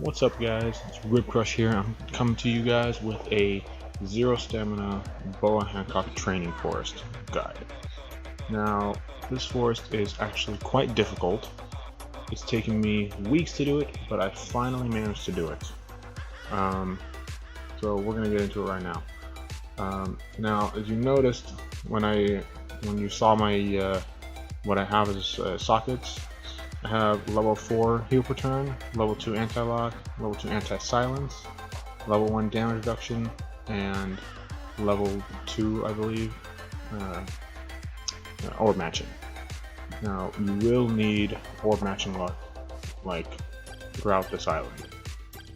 What's up, guys? It's Rib Crush here. I'm coming to you guys with a 0 stamina Boa Hancock Training Forest guide. Now, this forest is actually quite difficult. It's taken me weeks to do it, but I finally managed to do it. So we're gonna get into it right now. Now, as you noticed when you saw my what I have is sockets. I have level 4 heal per turn, level 2 anti-lock, level 2 anti-silence, level 1 damage reduction, and level 2, I believe, orb matching. Now, you will need orb matching luck, like, throughout this island.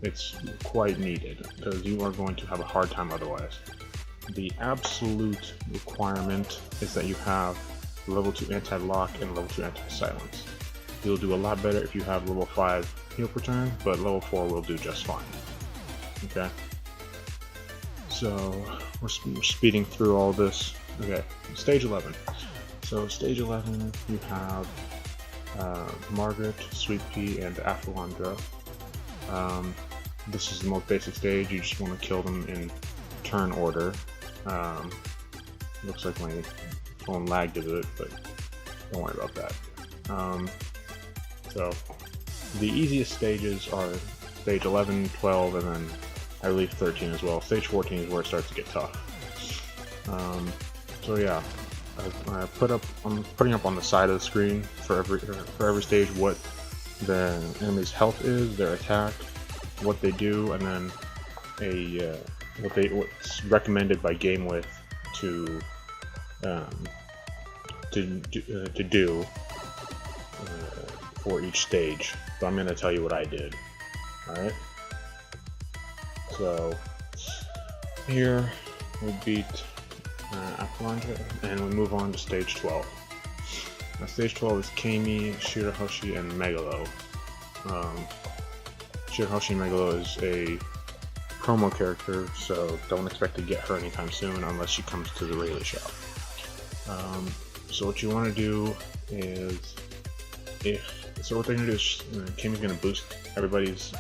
It's quite needed, because you are going to have a hard time otherwise. The absolute requirement is that you have level 2 anti-lock and level 2 anti-silence. You'll do a lot better if you have level 5 heal per turn, but level 4 will do just fine. Okay? So, we're speeding through all this. Okay, stage 11. So, stage 11, you have Margaret, Sweet Pea, and Aphilondra. This is the most basic stage. You just want to kill them in turn order. Looks like my phone lagged a bit, but don't worry about that. So, the easiest stages are stage 11, 12, and then I believe 13 as well. Stage 14 is where it starts to get tough. So yeah, I'm putting up on the side of the screen for every stage what the enemy's health is, their attack, what they do, and then what's recommended by game width to do for each stage. So I'm going to tell you what I did. Alright? So, here we beat Aphilondra, and we move on to stage 12. Now, stage 12 is Kami, Shirahoshi, and Megalo. Shirahoshi and Megalo is a promo character, so don't expect to get her anytime soon unless she comes to the Rayleigh shop. So what you want to do is, what they're going to do is Kami's going to boost everybody's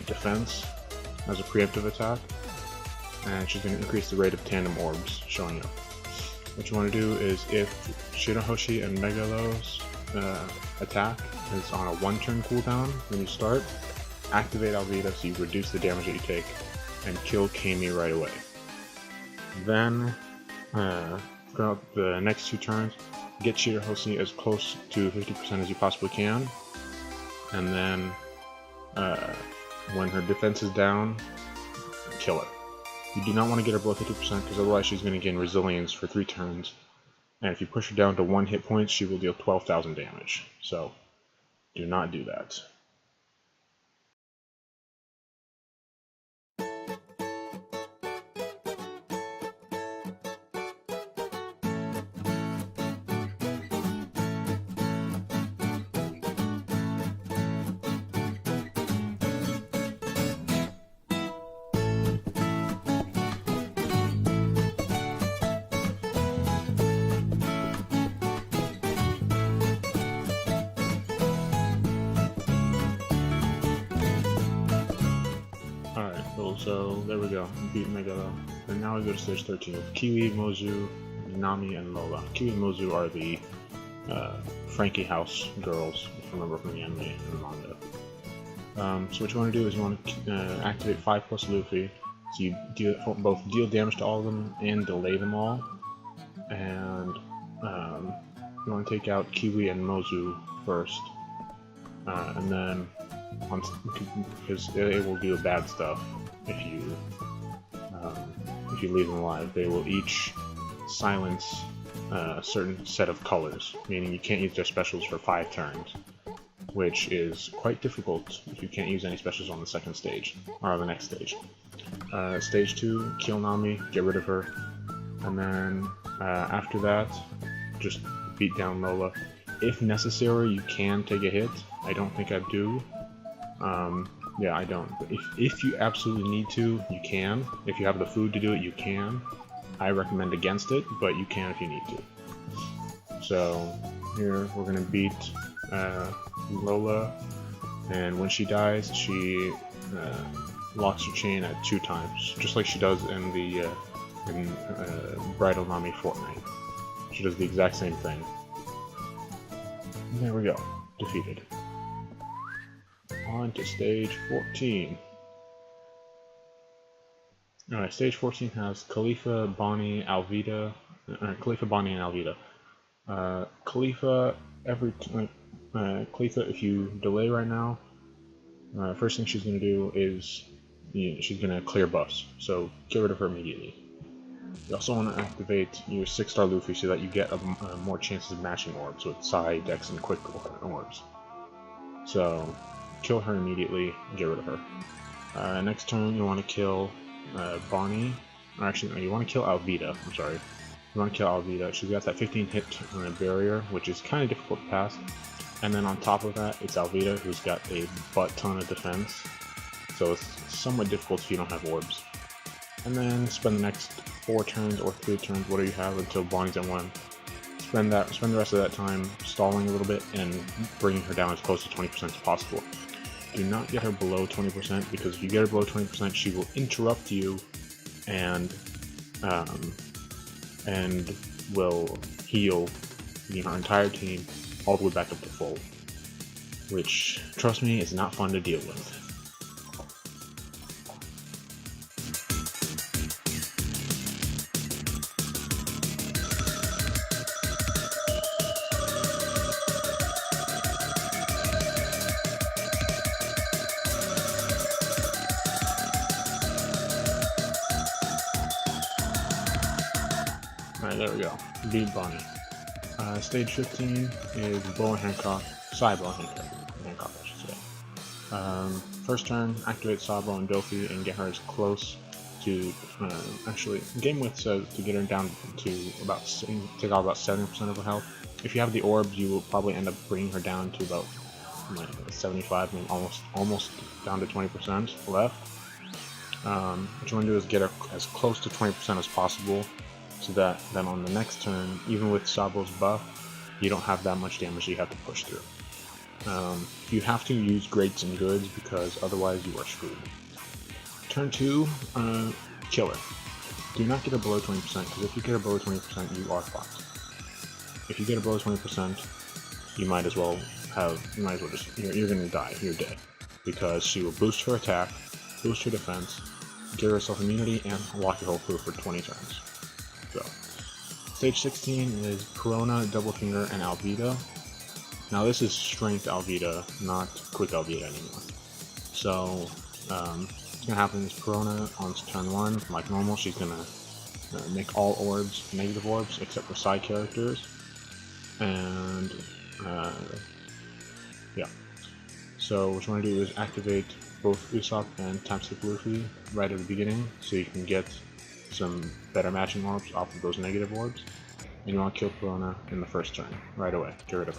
defense as a preemptive attack, and she's going to increase the rate of tandem orbs showing up. What you want to do is, if Shirahoshi and Megalo's attack is on a 1-turn cooldown when you start, activate Alvida so you reduce the damage that you take and kill Kami right away. Then, throughout the next 2 turns, get Shirahoshi as close to 50% as you possibly can, and then when her defense is down, kill her. You do not want to get her below 50% because otherwise she's going to gain resilience for 3 turns, and if you push her down to 1 hit point, she will deal 12,000 damage. So, do not do that. So there we go, beat Megalo. And now we go to stage 13 with Kiwi, Mozu, Nami, and Lola. Kiwi and Mozu are the Frankie House girls, if you remember from the anime and the manga. So what you want to do is you want to activate 5 plus Luffy, so you both deal damage to all of them and delay them all. And you want to take out Kiwi and Mozu first, and then because they will do bad stuff. If you leave them alive, they will each silence a certain set of colors, meaning you can't use their specials for 5 turns, which is quite difficult if you can't use any specials on the second stage, or on the next stage. Stage 2, kill Nami, get rid of her, and then after that, just beat down Lola. If necessary, you can take a hit. I don't think I do. Yeah, I don't. But if you absolutely need to, you can. If you have the food to do it, you can. I recommend against it, but you can if you need to. So, here we're going to beat Lola and when she dies, she locks her chain at 2 times, just like she does in the Bridal Nami Fortnite. She does the exact same thing. And there we go, defeated. On to stage 14. Alright, stage 14 has Khalifa, Bonnie, Alvida. Khalifa, Bonnie, and Alvida. Khalifa, Khalifa, if you delay right now, first thing she's going to do is she's going to clear buffs, so get rid of her immediately. You also want to activate your 6-star Luffy so that you get more chances of matching orbs with Sai, Dex, and Quick orbs. So kill her immediately and get rid of her. Next turn you want to kill Bonnie, or actually no, you want to kill Alvida, I'm sorry. You want to kill Alvida. She's got that 15 hit barrier, which is kind of difficult to pass. And then on top of that, it's Alvida, who's got a butt ton of defense. So it's somewhat difficult if you don't have orbs. And then spend the next 4 turns or 3 turns, whatever you have, until Bonnie's at 1. Spend the rest of that time stalling a little bit and bringing her down as close to 20% as possible. Do not get her below 20%, because if you get her below 20%, she will interrupt you and will heal our entire team all the way back up to full, which, trust me, is not fun to deal with. Alright, there we go. Beat Bonnie. Stage 15 is Boa Hancock, Sabo Hancock, I should say. First turn, activate Sabo and Doffy and get her as close to, actually, game width says to get her down to take out about 70% of her health. If you have the orbs, you will probably end up bringing her down to about 75, I mean almost down to 20% left. What you want to do is get her as close to 20% as possible, so that then on the next turn, even with Sabo's buff, you don't have that much damage you have to push through. You have to use greats and goods, because otherwise you are screwed. Turn 2, kill her. Do not get her below 20%, because if you get her below 20%, you are fucked. If you get her below 20%, you might as well just, you're gonna die, you're dead. Because she will boost her attack, boost her defense, give herself immunity, and lock your whole crew for 20 turns. So, stage 16 is Corona, Double Finger, and Alvida. Now this is strength Alvida, not quick Alvida anymore. So, what's gonna happen is Corona on turn 1, like normal, she's gonna make all orbs negative orbs except for side characters. And, yeah. So what you want to do is activate both Usopp and Timeskip Luffy right at the beginning, so you can get some better matching orbs off of those negative orbs. And you want to kill Corona in the first turn, right away, get rid of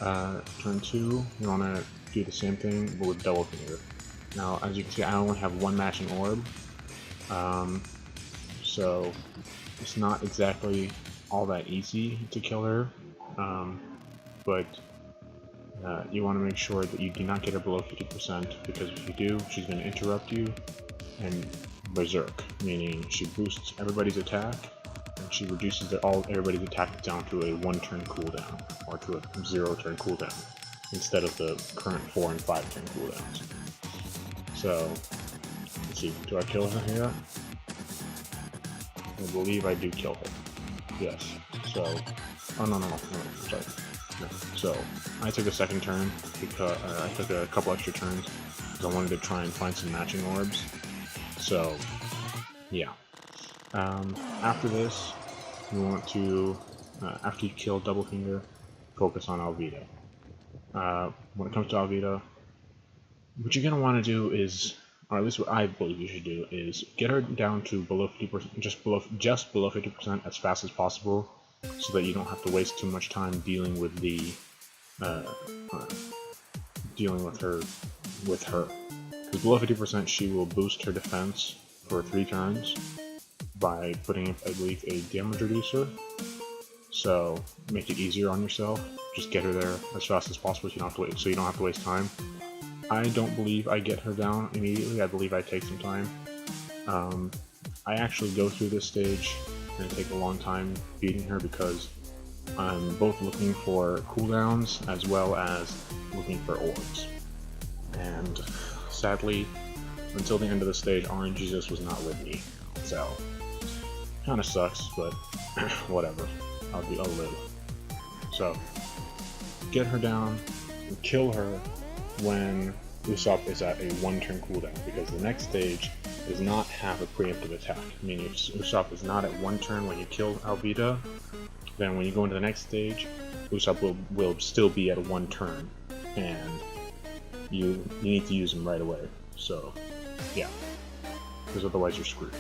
her. Turn 2, you want to do the same thing, but with Double Finger. Now, as you can see, I only have 1 matching orb, so it's not exactly all that easy to kill her, but you want to make sure that you do not get her below 50%, because if you do, she's going to interrupt you and berserk, meaning she boosts everybody's attack, and she reduces everybody's attack down to a 1-turn cooldown, or to a 0-turn cooldown, instead of the current 4 and 5-turn cooldowns. So, let's see, do I kill her here? I believe I do kill her. Yes. So, oh no, sorry. No. So, I took a 2nd turn, because I took a couple extra turns, because I wanted to try and find some matching orbs. So, yeah. After this, you want to, after you kill Double Finger, focus on Alvida. When it comes to Alvida, what you're going to want to do is, or at least what I believe you should do, is get her down to below 50%, just below 50% as fast as possible, so that you don't have to waste too much time dealing with the, dealing with her. Because below 50%, she will boost her defense for 3 turns by putting, I believe, a damage reducer. So make it easier on yourself. Just get her there as fast as possible, so you don't have to waste time. I don't believe I get her down immediately. I believe I take some time. I actually go through this stage and take a long time beating her because I'm both looking for cooldowns as well as looking for orbs. And sadly, until the end of the stage, RNG-esus was not with me. So, kinda sucks, but whatever. I'll live. So, get her down and kill her when Usopp is at a 1-turn cooldown, because the next stage does not have a preemptive attack. Meaning if Usopp is not at 1 turn when you kill Alvida, then when you go into the next stage, Usopp will still be at 1 turn, and you need to use him right away. So, yeah, because otherwise you're screwed.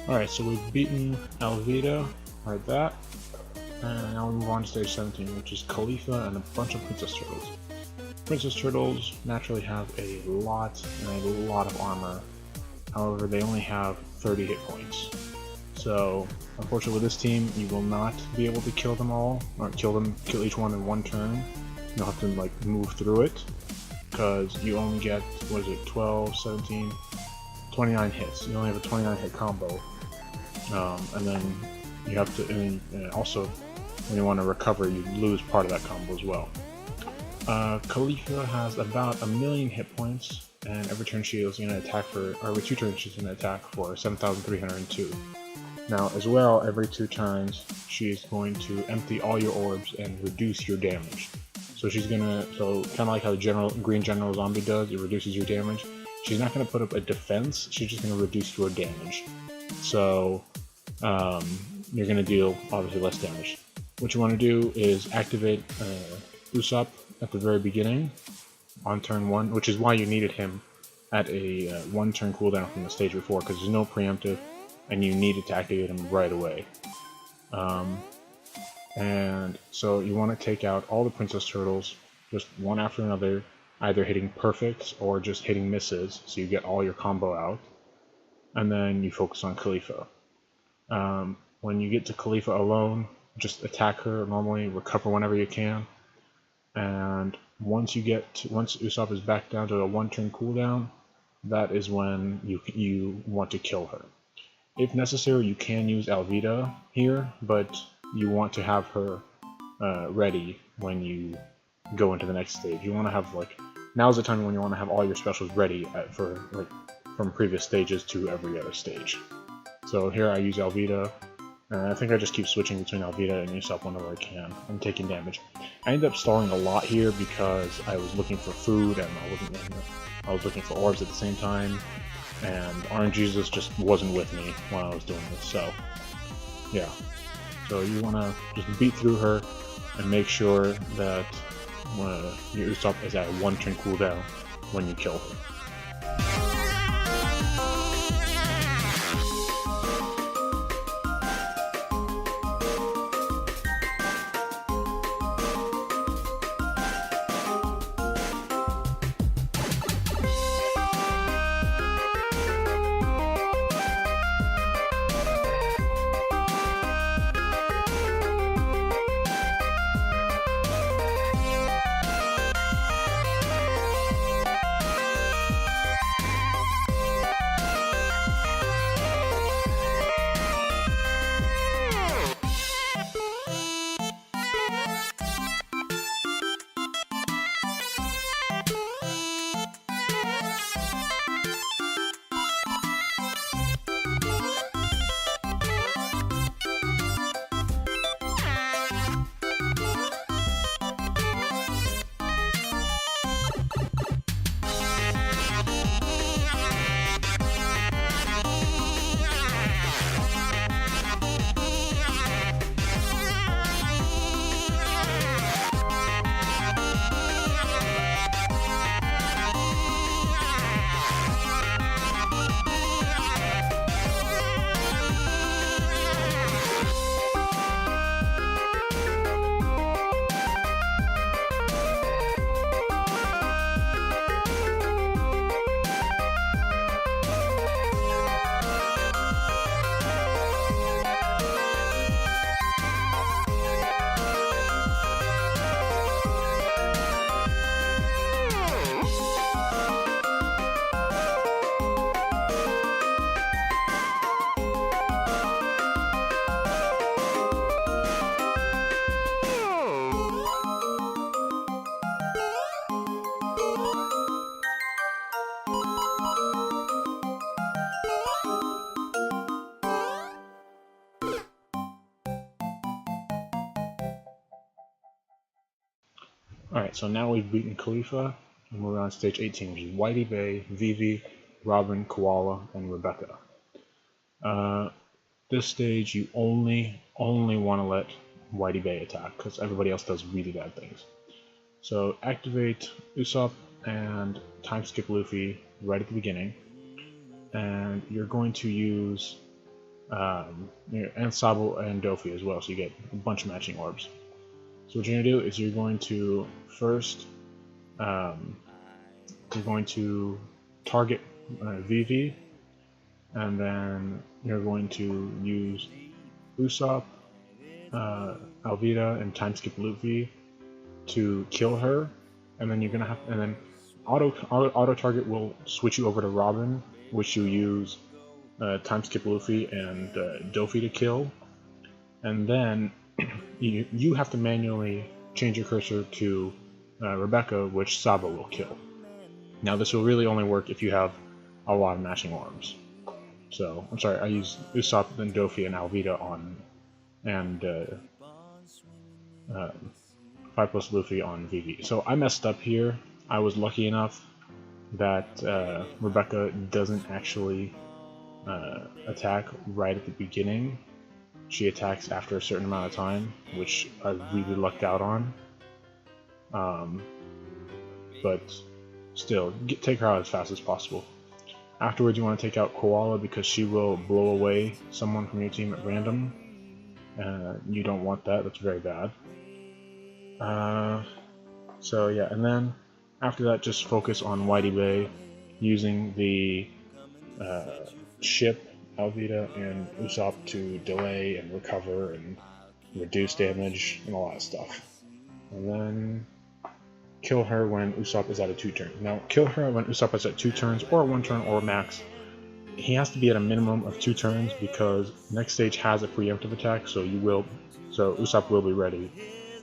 Alright, so we've beaten Alvida, like that, and now we move on to stage 17, which is Khalifa and a bunch of Princess Turtles. Princess Turtles naturally have a lot of armor, however they only have 30 hit points. So, unfortunately with this team, you will not be able to kill them all, or kill each one in 1 turn. You'll have to like move through it, because you only get, 12, 17, 29 hits. You only have a 29 hit combo. And then you have to, and also when you want to recover, you lose part of that combo as well. Khalifa has about 1,000,000 hit points, and every turn she is going to attack for, or every 2 turns she's going to attack for 7,302. Now, as well, every 2 turns she's going to empty all your orbs and reduce your damage. So she's gonna, kind of like how the Green General Zombie does, it reduces your damage. She's not going to put up a defense, she's just going to reduce your damage. So, you're going to deal, obviously, less damage. What you want to do is activate Usopp at the very beginning, on turn 1, which is why you needed him at a 1 turn cooldown from the stage before, because there's no preemptive, and you needed to activate them right away. And so you want to take out all the princess turtles, just one after another, either hitting perfects or just hitting misses, so you get all your combo out. And then you focus on Khalifa. When you get to Khalifa alone, just attack her normally, recover whenever you can, and once Usopp is back down to a 1 turn cooldown, that is when you want to kill her. If necessary, you can use Alvida here, but you want to have her ready when you go into the next stage. You want to have, now's the time when you want to have all your specials ready from previous stages to every other stage. So here I use Alvida, and I think I just keep switching between Alvida and Usopp whenever I can. I'm taking damage. I ended up stalling a lot here because I was looking for food and I was looking for orbs at the same time, and RNG-esus just wasn't with me when I was doing this, so yeah. So you want to just beat through her and make sure that your Usopp is at a 1 turn cooldown when you kill her. Alright, so now we've beaten Khalifa, and we're on stage 18, which is Whitey Bay, Vivi, Robin, Koala, and Rebecca. This stage, you only want to let Whitey Bay attack, because everybody else does really bad things. So activate Usopp and Timeskip Luffy right at the beginning, and you're going to use and Sabo and Doffy as well, so you get a bunch of matching orbs. So what you're going to do is you're going to first you're going to target Vivi, and then you're going to use Usopp, Alvida, and Timeskip Luffy to kill her, and then you're gonna have, and then auto target will switch you over to Robin, which you use Timeskip Luffy and Doffy to kill, and then you have to manually change your cursor to Rebecca, which Sabo will kill. Now this will really only work if you have a lot of matching orbs. So, I'm sorry, I use Usopp and Doffy and Alvida on, and 5+ Luffy on Vivi. So I messed up here. I was lucky enough that Rebecca doesn't actually attack right at the beginning. She attacks after a certain amount of time, which I really lucked out on. still, take her out as fast as possible. Afterwards, you want to take out Koala because she will blow away someone from your team at random. You don't want that, that's very bad. So yeah, and then after that, just focus on Whitey Bay using the ship, Alvida and Usopp to delay and recover and reduce damage and all that stuff. And then kill her when Usopp is at a 2 turn. Now, kill her when Usopp is at 2 turns or 1 turn or max. He has to be at a minimum of 2 turns because next stage has a preemptive attack, so Usopp will be ready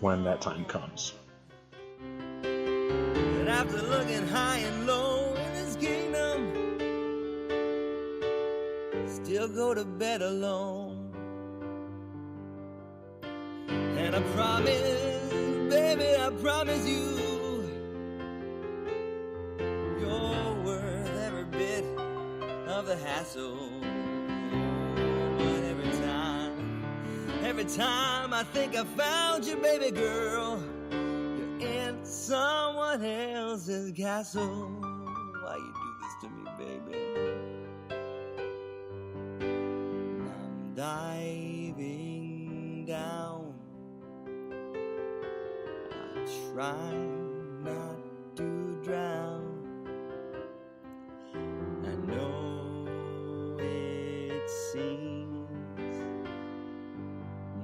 when that time comes. But after looking high and low in this kingdom, still go to bed alone. And I promise, baby, I promise you, you're worth every bit of the hassle. But every time I think I found you, baby girl, you're in someone else's castle. Why you do this to me, baby? I'm diving down. I try not to drown. I know it seems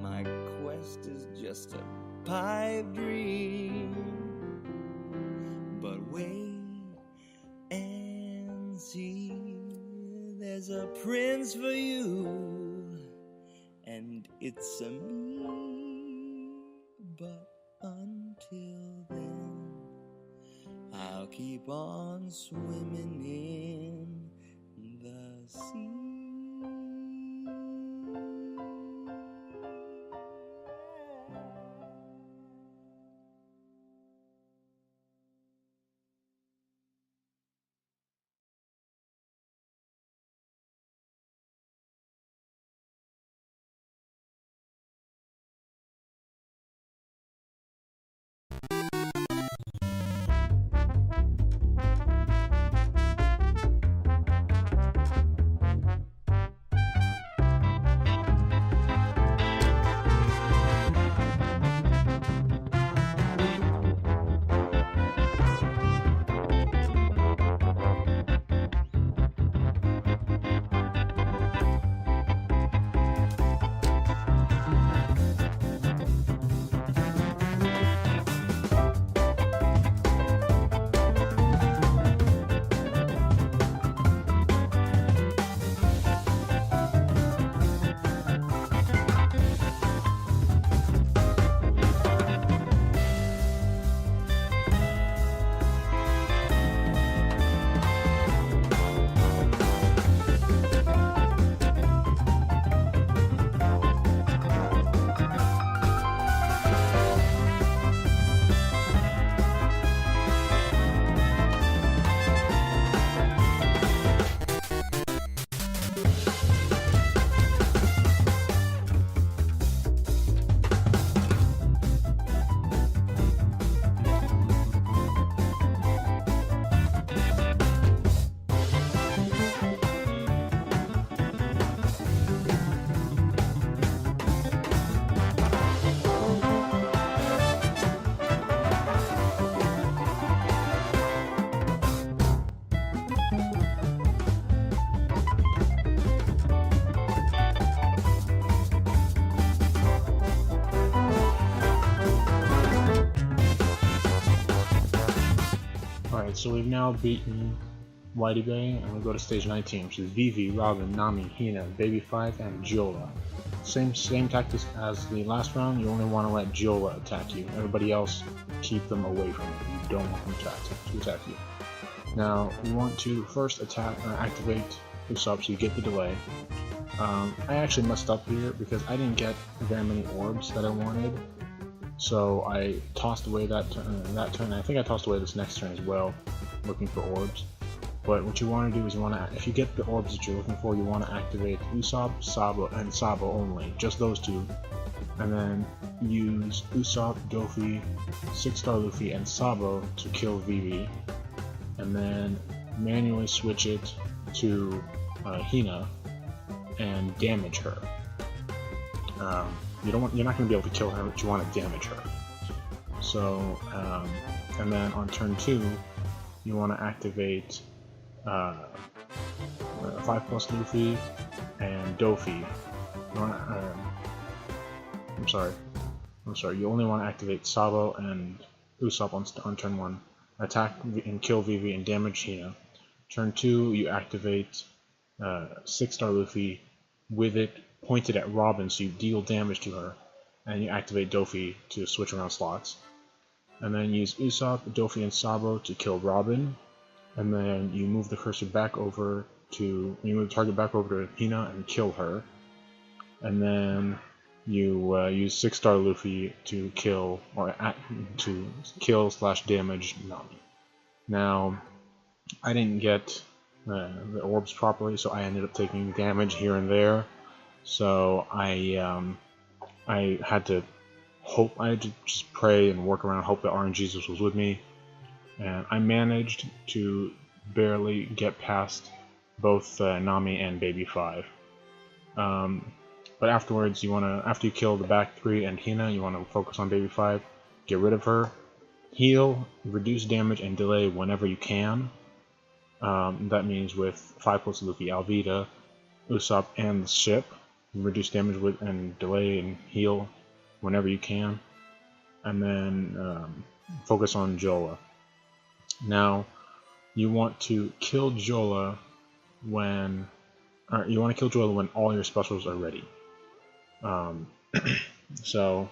my quest is just a pipe dream, but wait and see, there's a prince for you, and it's a me. But until then, I'll keep on swimming in the sea. Alright, so we've now beaten Whitey Bay, and we go to stage 19, which is Vivi, Robin, Nami, Hina, Baby 5, and Giola. Same tactics as the last round. You only want to let Giola attack you. Everybody else, keep them away from you. You don't want them to attack you. Now, you want to first activate Usopp so you get the delay. I actually messed up here because I didn't get very many orbs that I wanted. So I tossed away that turn. I think I tossed away this next turn as well, looking for orbs. But what you want to do is if you get the orbs that you're looking for, you want to activate Usopp, Sabo only, just those two. And then use Usopp, Doffy, 6-star Luffy, and Sabo to kill Vivi. and then manually switch it to Hina and damage her. You're not going to be able to kill her, but you want to damage her. So, and then on turn 2, you want to activate 5+ Luffy and Doffy. I'm sorry. You only want to activate Sabo and Usopp on turn 1. Attack and kill Vivi and damage Hina. Turn 2, you activate 6-star Luffy with it pointed at Robin, so you deal damage to her, and you activate Doffy to switch around slots. And then use Usopp, Doffy, and Sabo to kill Robin, and then you move the cursor back over to move the target back over to Hina and kill her. And then you use 6-star Luffy to kill / damage Nami. Now, I didn't get the orbs properly, so I ended up taking damage here and there. So I had to just pray and work around, hope that RNG-esus was with me, and I managed to barely get past both Nami and Baby 5. But afterwards, after you kill the back 3 and Hina, you want to focus on Baby 5, get rid of her, heal, reduce damage, and delay whenever you can. That means with 5+ Luffy, Alvida, Usopp, and the ship. Reduce damage with and delay and heal whenever you can. And then focus on Jola. Now, you want to kill Jola when all your specials are ready. So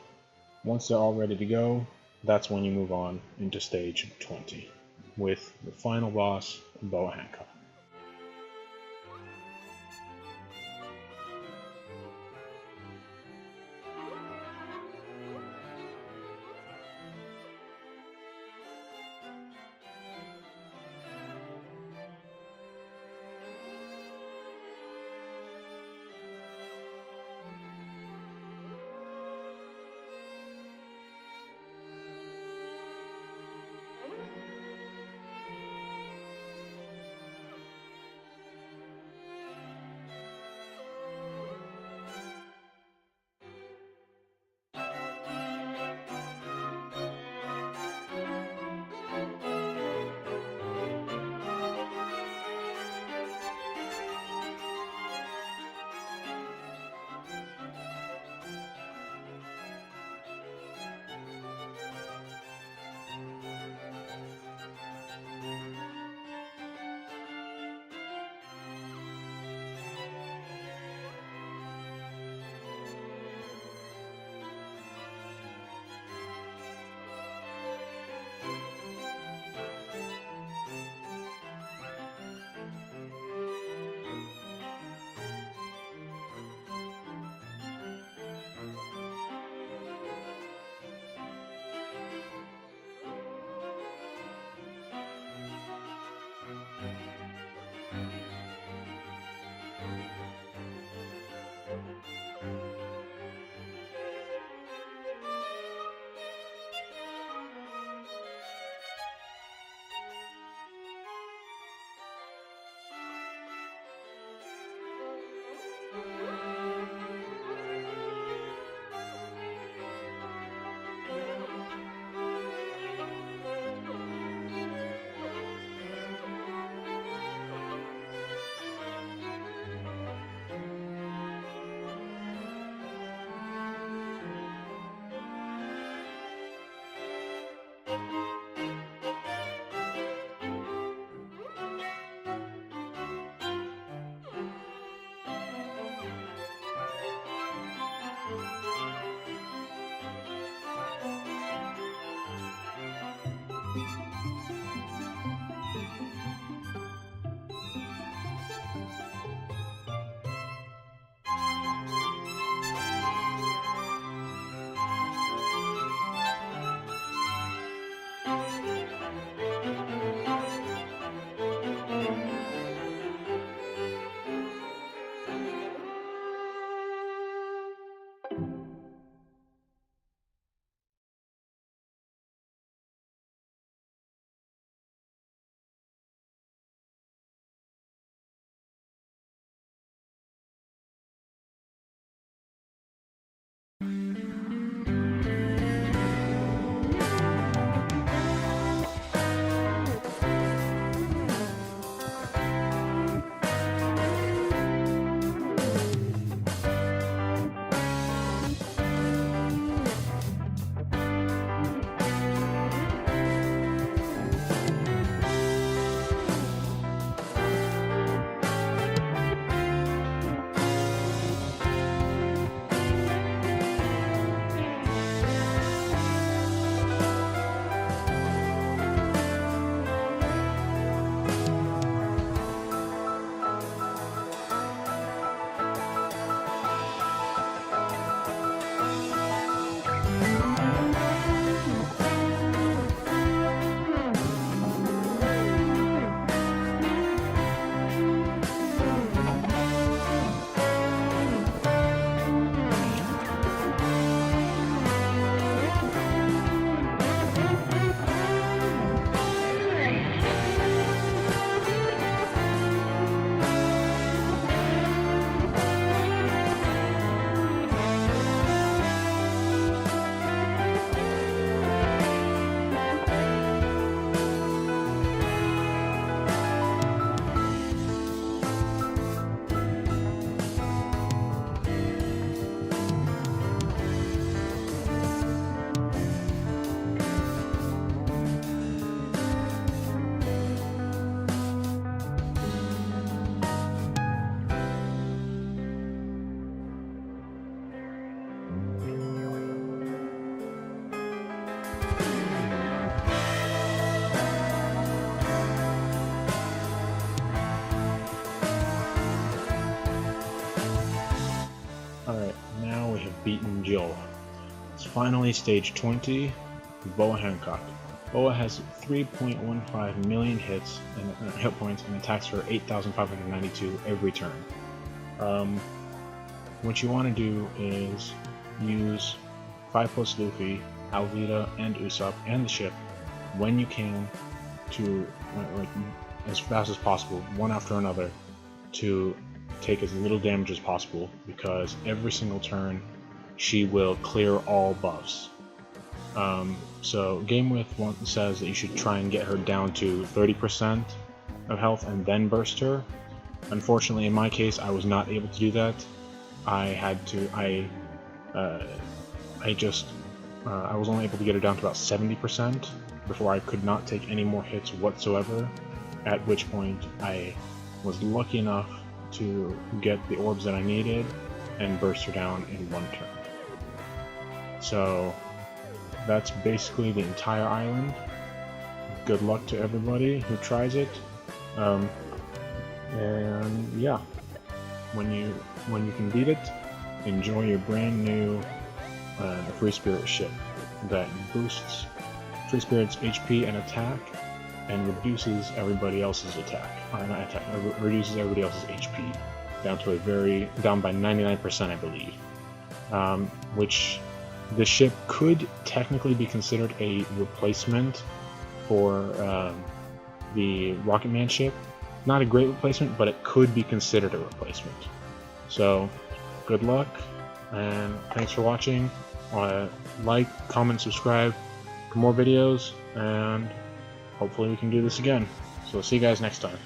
once they're all ready to go, that's when you move on into stage 20 with the final boss, Boa Hancock. beaten Jill. It's finally stage 20, Boa Hancock. Boa has 3.15 million hits and hit points and attacks for 8,592 every turn. What you want to do is use 5+ Luffy, Alvida, and Usopp, and the ship when you can to, like, as fast as possible, one after another, to take as little damage as possible, because every single turn she will clear all buffs. So Game With says that you should try and get her down to 30% of health and then burst her. Unfortunately, in my case, I was not able to do that. I was only able to get her down to about 70% before I could not take any more hits whatsoever, at which point I was lucky enough to get the orbs that I needed and burst her down in one turn. So that's basically the entire island. Good luck to everybody who tries it. And yeah, when you can beat it, enjoy your brand new Free Spirit ship that boosts Free Spirit's HP and attack, and reduces everybody else's reduces everybody else's HP down by 99%, I believe. Which the ship could technically be considered a replacement for the Rocket Man ship. Not a great replacement, but it could be considered a replacement. So, good luck, and thanks for watching. Like, comment, subscribe for more videos, and hopefully we can do this again. So, see you guys next time.